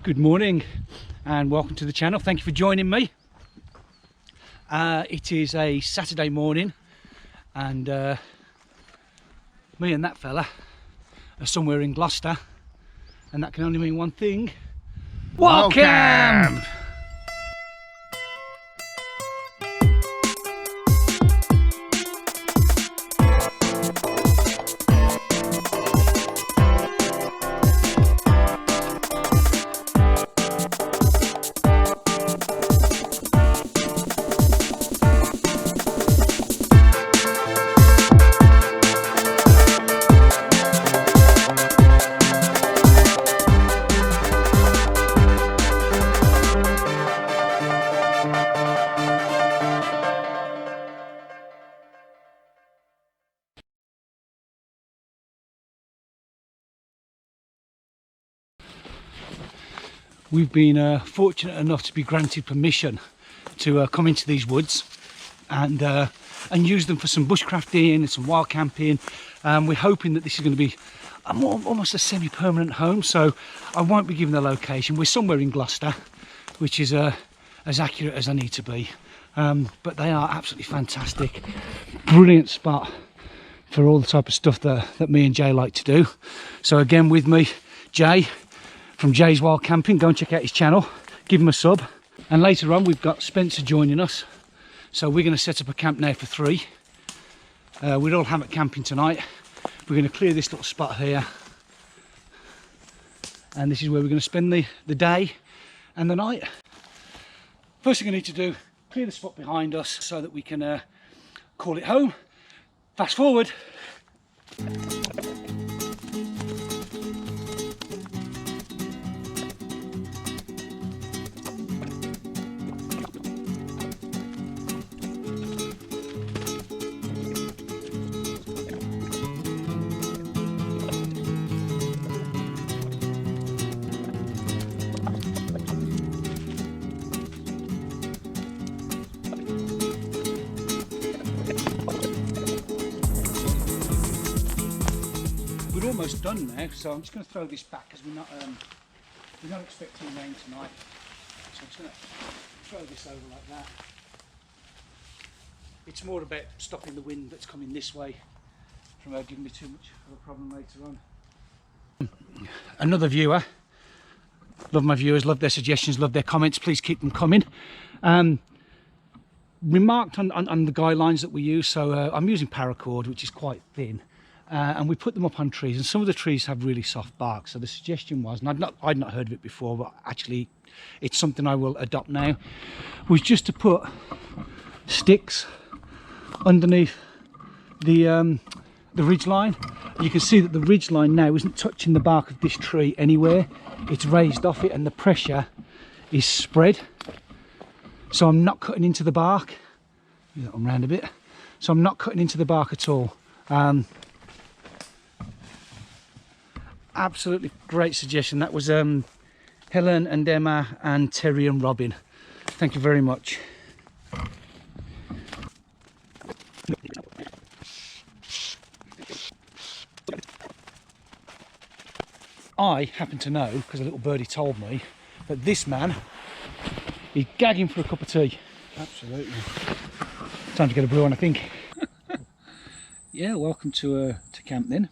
Good morning and welcome to the channel. Thank you for joining me. It is a Saturday morning and me and that fella are somewhere in Gloucester, and that can only mean one thing: welcome! We've been fortunate enough to be granted permission to come into these woods and use them for some bushcrafting and some wild camping. We're hoping that this is going to be almost a semi-permanent home, so I won't be giving the location. We're somewhere in Gloucester, which is as accurate as I need to be, but they are absolutely fantastic. Brilliant spot for all the type of stuff that me and Jay like to do. So again, with me, Jay from Jay's Wild Camping. Go and check out his channel, give him a sub. And later on we've got Spencer joining us, so we're going to set up a camp now for 3. We're all hammock camping tonight. We're going to clear this little spot here, and this is where we're going to spend the day and the night. First thing I need to do, clear the spot behind us so that we can call it home. Fast forward. We're almost done now, so I'm just going to throw this back because we're not expecting rain tonight. So I'm just going to throw this over like that. It's more about stopping the wind that's coming this way from giving me too much of a problem later on. Another viewer, love my viewers, love their suggestions, love their comments. Please keep them coming. Remarked on the guidelines that we use, so I'm using paracord, which is quite thin. And we put them up on trees, and some of the trees have really soft bark. So the suggestion was, and I'd not heard of it before, but actually it's something I will adopt now, was just to put sticks underneath the ridge line. You can see that the ridge line now isn't touching the bark of this tree anywhere. It's raised off it, and the pressure is spread. So I'm not cutting into the bark. I'm round a bit. So I'm not cutting into the bark at all. Absolutely great suggestion. That was Helen and Emma and Terry and Robin. Thank you very much. I happen to know, because a little birdie told me, that this man is gagging for a cup of tea. Absolutely. Time to get a brew on, I think. Yeah, welcome to camp then.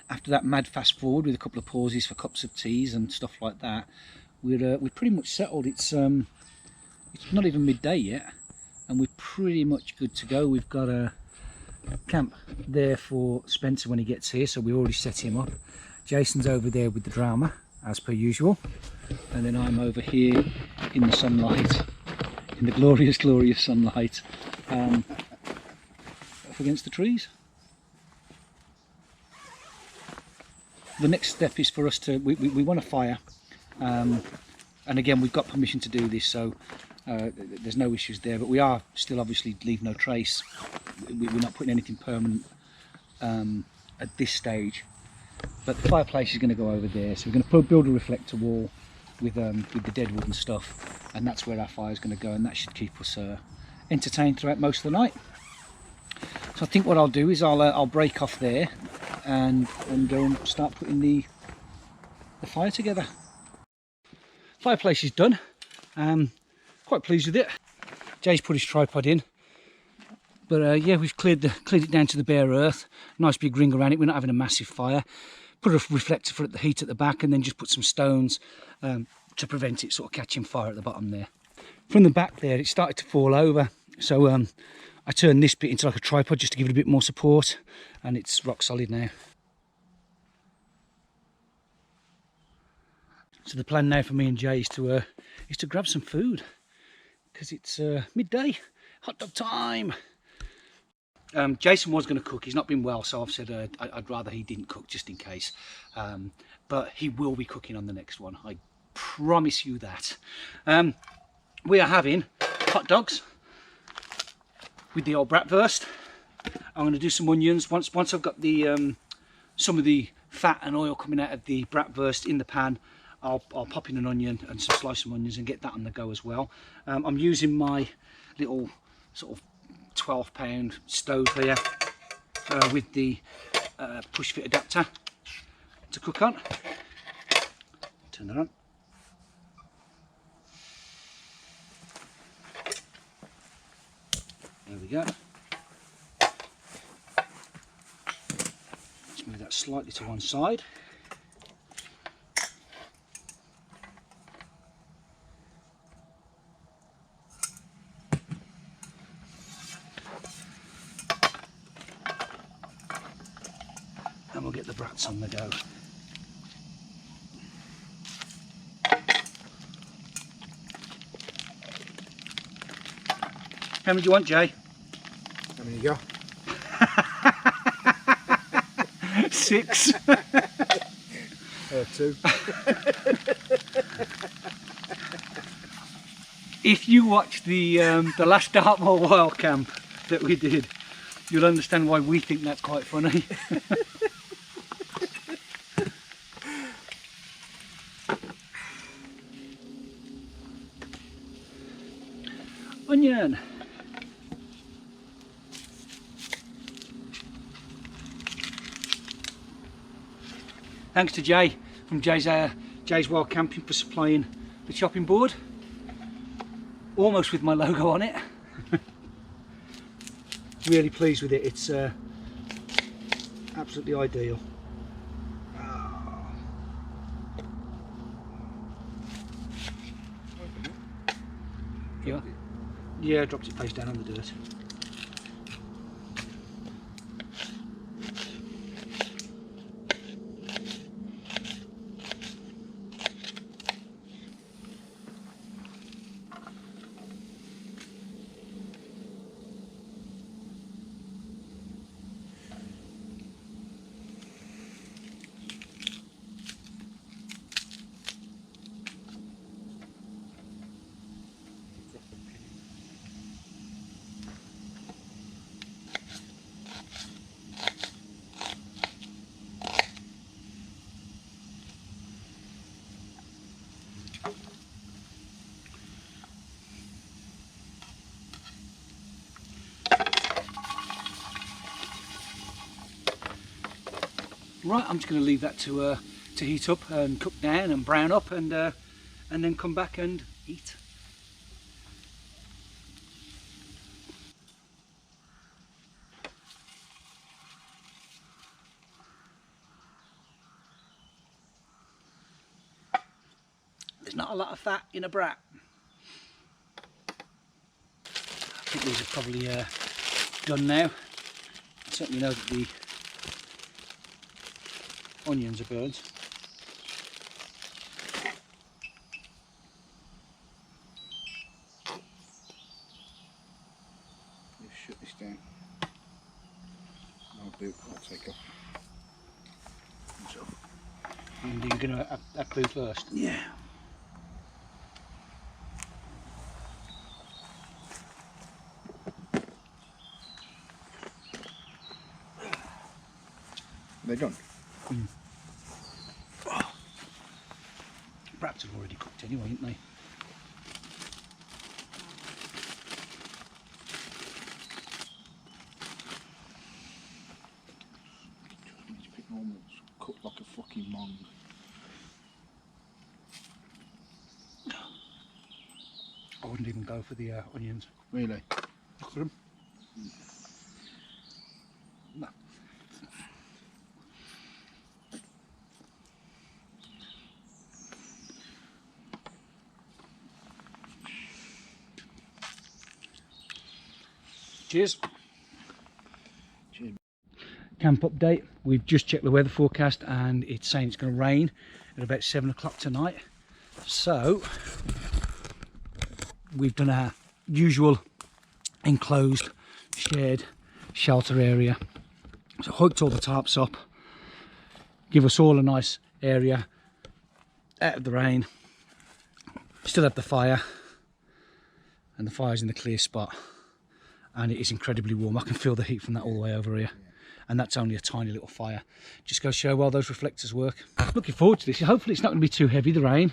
After that mad fast forward with a couple of pauses for cups of teas and stuff like that, we're pretty much settled. It's not even midday yet, and we're pretty much good to go. We've got a camp there for Spencer when he gets here, so we already set him up. Jason's over there with the drama, as per usual, and then I'm over here in the sunlight, in the glorious, glorious sunlight, up against the trees. The next step is for us to, we want a fire, and again we've got permission to do this, so there's no issues there, but we are still obviously leave no trace. We're not putting anything permanent at this stage, but the fireplace is going to go over there, so we're going to build a reflector wall with the dead wood and stuff, and that's where our fire is going to go, and that should keep us entertained throughout most of the night. So I think what I'll do is I'll break off there and go and start putting the fire together. Fireplace is done. Quite pleased with it. Jay's put his tripod in. But yeah, we've cleared it down to the bare earth. Nice big ring around it. We're not having a massive fire. Put a reflector for the heat at the back, and then just put some stones to prevent it sort of catching fire at the bottom there. From the back there, it started to fall over. So I turned this bit into like a tripod just to give it a bit more support, and it's rock solid now. So the plan now for me and Jay is to grab some food, because it's midday, hot dog time. Jason was going to cook. He's not been well, so I've said I'd rather he didn't cook just in case. But he will be cooking on the next one. I promise you that. We are having hot dogs with the old bratwurst. I'm going to do some onions once I've got the some of the fat and oil coming out of the bratwurst in the pan. I'll pop in an onion and some sliced onions and get that on the go as well. I'm using my little sort of 12-pound stove here with the push fit adapter to cook on. Turn that on. There we go. Let's move that slightly to one side. And we'll get the brats on the go. How many do you want, Jay? How many you got? 6. 2. If you watch the last Dartmoor Wild Camp that we did, you'll understand why we think that's quite funny. Onion. Thanks to Jay from Jay's Wild Camping for supplying the chopping board, almost with my logo on it. Really pleased with it. It's absolutely ideal. Yeah, dropped it face down on the dirt. Right, I'm just going to leave that to heat up and cook down and brown up, and then come back and eat. There's not a lot of fat in a brat. I think these are probably done now. I certainly know that the onions are burnt. You shut this down. I'll do. I'll take off. So, and you're going to add food first? Yeah. They're done. Brats have already cooked anyway, haven't they? Almost cooked like a fucking mong. I wouldn't even go for the onions. Really? Look at them. No. Cheers. Cheers. Camp update. We've just checked the weather forecast and it's saying it's going to rain at about 7 o'clock tonight. So we've done our usual enclosed shared shelter area. So hooked all the tarps up, give us all a nice area out of the rain. Still have the fire, and the fire's in the clear spot, and it is incredibly warm. I can feel the heat from that all the way over here, and that's only a tiny little fire. Just goes to show well those reflectors work. Looking forward to this. Hopefully it's not going to be too heavy, the rain.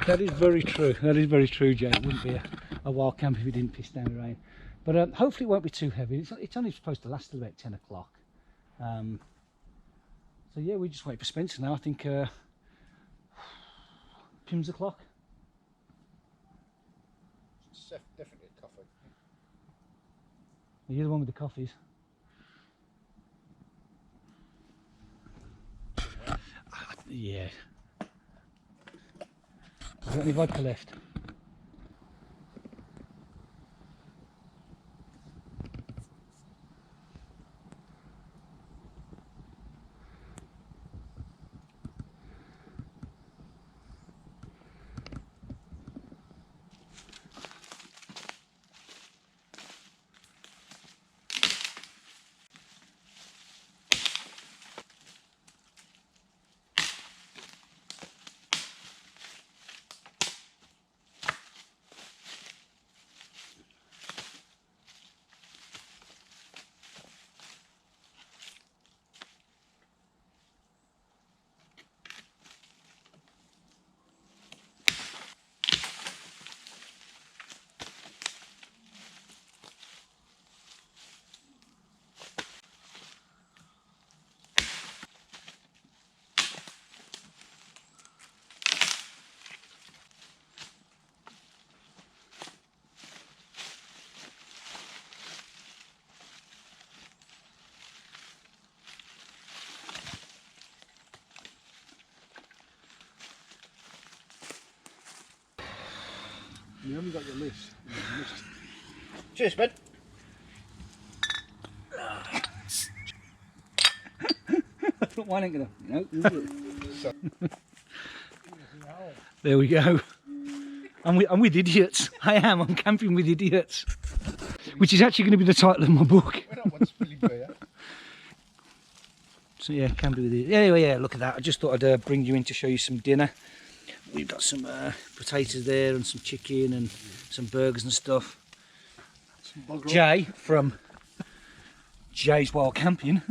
That is very true. That is very true, Jay. It wouldn't be a wild camp if it didn't piss down the rain. But hopefully it won't be too heavy. It's only supposed to last till about 10 o'clock. So yeah, we just wait for Spencer now. I think Pim's o'clock. It's definitely a coffee. You're the one with the coffees. Yeah. Have you got any vodka left? You haven't got your list. Cheers, Ben. Why ain't gonna? No. There we go. I'm with idiots. I am. I'm camping with idiots, which is actually going to be the title of my book. We're not one spilling beer. So yeah, camping with idiots. Anyway, yeah, look at that. I just thought I'd bring you in to show you some dinner. We've got some potatoes there and some chicken and some burgers and stuff. Jay from Jay's Wild Camping.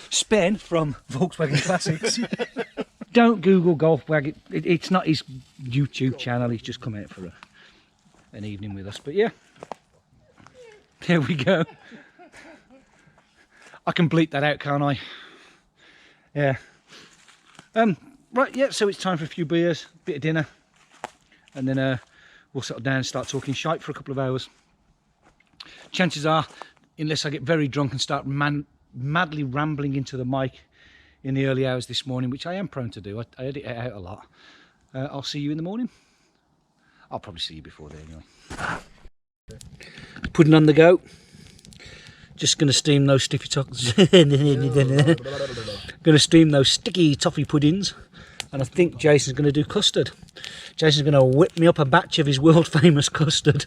Spen from Volkswagen Classics. Don't Google golf wagon. It's not his YouTube channel. He's just come out for an evening with us. But yeah, there we go. I can bleep that out, can't I? Yeah. Right, yeah, so it's time for a few beers, a bit of dinner, and then we'll settle down and start talking shite for a couple of hours. Chances are, unless I get very drunk and start madly rambling into the mic in the early hours this morning, which I am prone to do, I edit it out a lot, I'll see you in the morning. I'll probably see you before then anyway. Pudding on the go. Just going to steam those sticky sticky toffee puddings, and I think Jason's going to do custard. Jason's going to whip me up a batch of his world famous custard.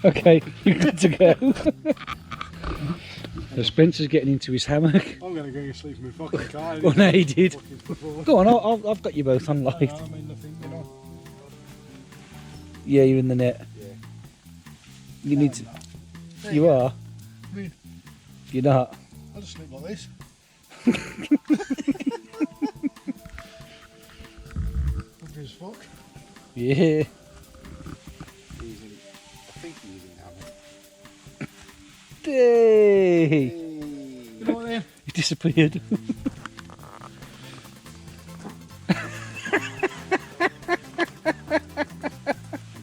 Okay, you're good to go. So Spencer's getting into his hammock. I'm going to go to sleep in my fucking car. Well, no, he did. Go on, I've got you both on live. I'm in the thing, you know. Yeah, you're in the net. Yeah. You need to. You are. You're not? I'll just sleep like this. Good as fuck. Yeah. I think he's using hammer. Hey. You know what then? He disappeared.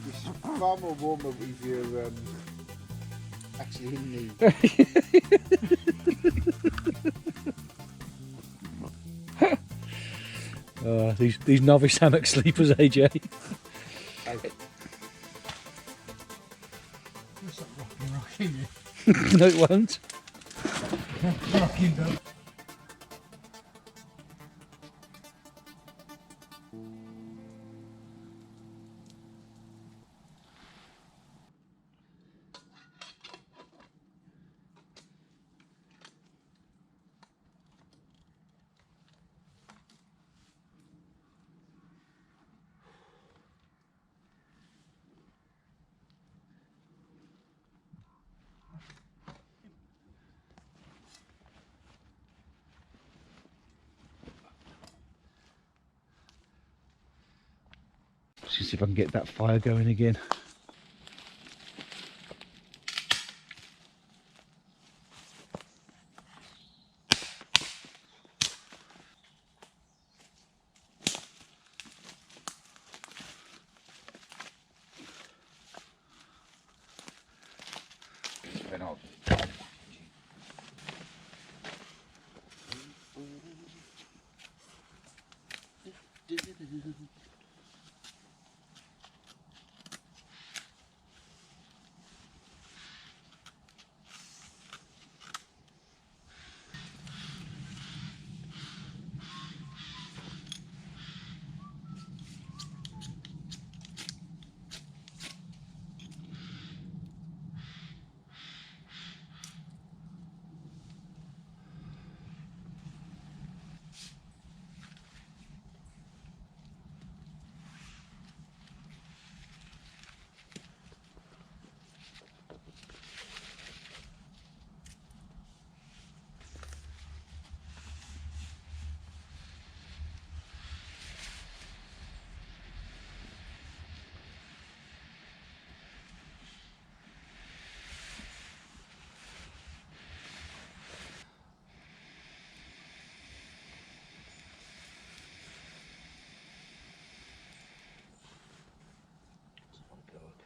It's far more warmer if you're actually in the... These novice hammock sleepers, AJ. What's that rocking you? No, it won't. Rocking though. Let's see if I can get that fire going again.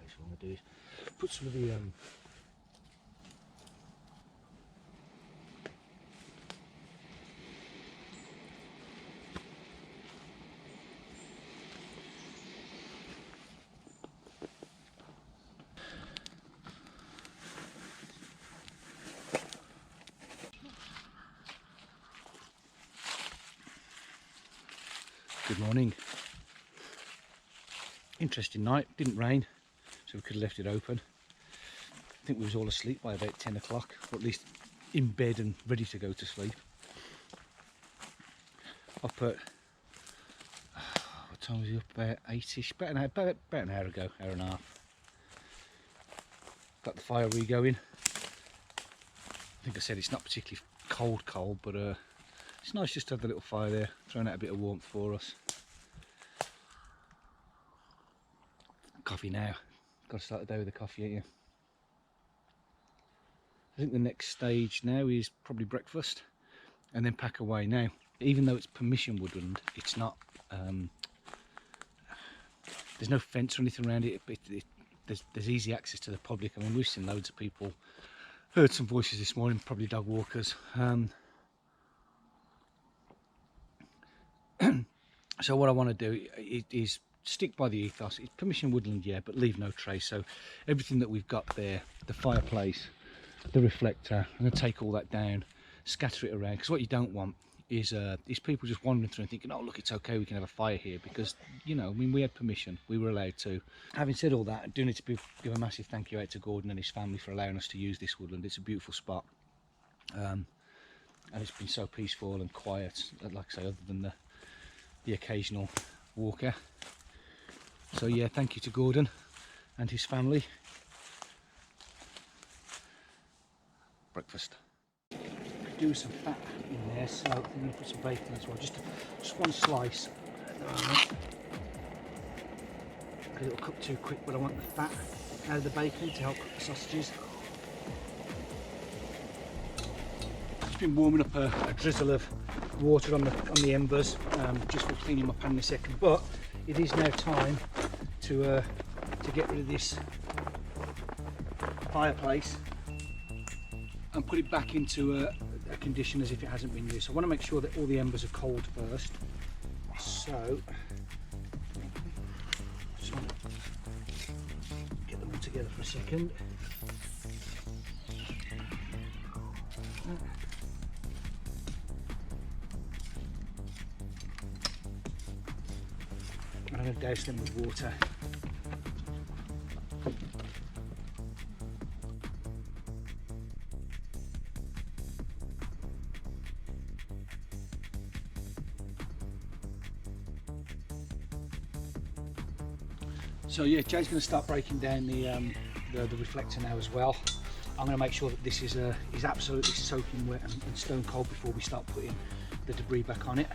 So what I'm going to do is put some of the Good morning. Interesting night, didn't rain, so we could have left it open. I think we was all asleep by about 10 o'clock, or at least in bed and ready to go to sleep. Up at, what time was he up? About 8ish, about an hour ago, hour and a half. Got the fire re-going. I think I said it's not particularly cold, but it's nice just to have the little fire there, throwing out a bit of warmth for us. Coffee now. Got to start the day with a coffee, ain't you? I think the next stage now is probably breakfast and then pack away. Now, even though it's permission woodland, it's not, there's no fence or anything around it. There's easy access to the public. I mean, we've seen loads of people, heard some voices this morning, probably dog walkers. So what I want to do is stick by the ethos. It's permission woodland, yeah, but leave no trace. So everything that we've got there, the fireplace, the reflector, I'm going to take all that down, scatter it around, because what you don't want is people just wandering through and thinking, oh look, it's okay, we can have a fire here, because, you know, I mean, we had permission, we were allowed to. Having said all that, I do need to give a massive thank you out to Gordon and his family for allowing us to use this woodland. It's a beautiful spot, and it's been so peaceful and quiet, like I say, other than the occasional walker. So yeah, thank you to Gordon and his family. Breakfast. do some fat in there, so I'm going to put some bacon as well. Just one slice at the moment. Because it'll cook too quick, but I want the fat out of the bacon to help cook the sausages. I've just been warming up a drizzle of water on the embers, just for cleaning my pan in a second. But it is now time to get rid of this fireplace and put it back into a condition as if it hasn't been used. So I want to make sure that all the embers are cold first. So just want to get them all together for a second. And I'm going to douse them with water. So yeah, Jay's going to start breaking down the reflector now as well. I'm going to make sure that this is absolutely soaking wet and stone cold before we start putting the debris back on it.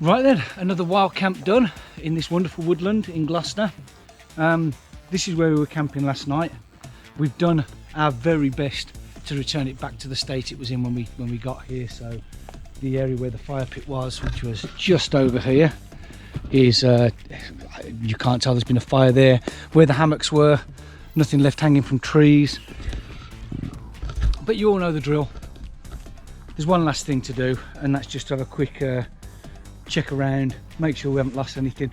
Right then, another wild camp done in this wonderful woodland in Gloucester. This is where we were camping last night. We've done our very best to return it back to the state it was in when we got here. So the area where the fire pit was, which was just over here, is you can't tell there's been a fire there. Where the hammocks were, nothing left hanging from trees. But you all know the drill. There's one last thing to do, and that's just to have a quick check around, make sure we haven't lost anything.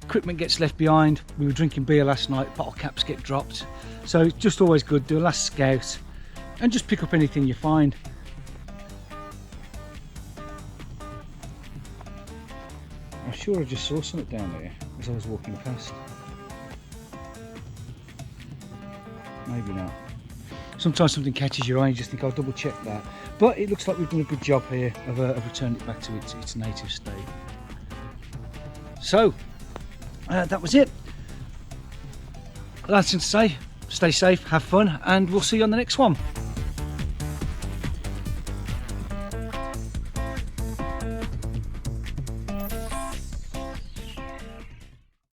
Equipment gets left behind. We were drinking beer last night, bottle caps get dropped. So it's just always good, do a last scout and just pick up anything you find. I'm sure I just saw something down there as I was walking past. Maybe not. Sometimes something catches your eye and you just think, I'll double check that. But it looks like we've done a good job here of returning it back to its native state. So, that was it. Last thing to say, stay safe, have fun, and we'll see you on the next one.